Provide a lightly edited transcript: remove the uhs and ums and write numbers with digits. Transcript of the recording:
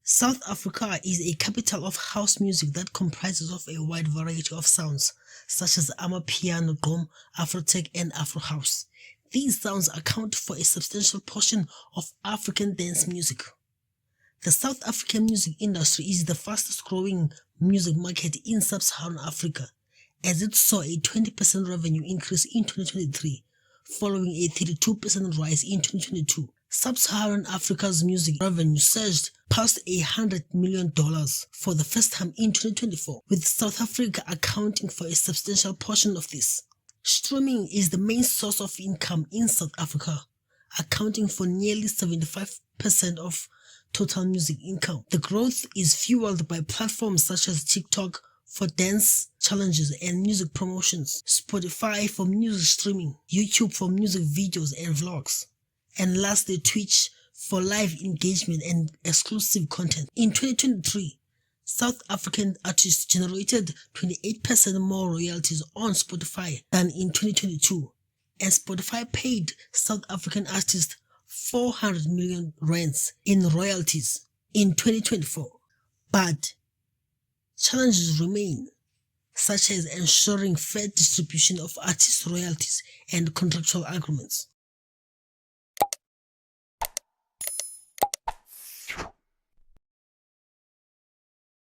South Africa is a capital of house music that comprises of a wide variety of sounds, such as amapiano, gqom, afrotech, and afro house. These sounds account for a substantial portion of African dance music. The South African music industry is the fastest growing music market in sub-Saharan Africa, as it saw a 20% revenue increase in 2023, following a 32% rise in 2022. Sub-Saharan Africa's music revenue surged past $100 million for the first time in 2024, with South Africa accounting for a substantial portion of this. Streaming is the main source of income in South Africa, accounting for nearly 75% of total music income. The growth is fueled by platforms such as TikTok for dance challenges and music promotions, Spotify for music streaming, YouTube for music videos and vlogs, and lastly Twitch for live engagement and exclusive content. In 2023, South African artists generated 28% more royalties on Spotify than in 2022, and Spotify paid South African artists 400 million rands in royalties in 2024. But challenges remain, such as ensuring fair distribution of artist royalties and contractual agreements.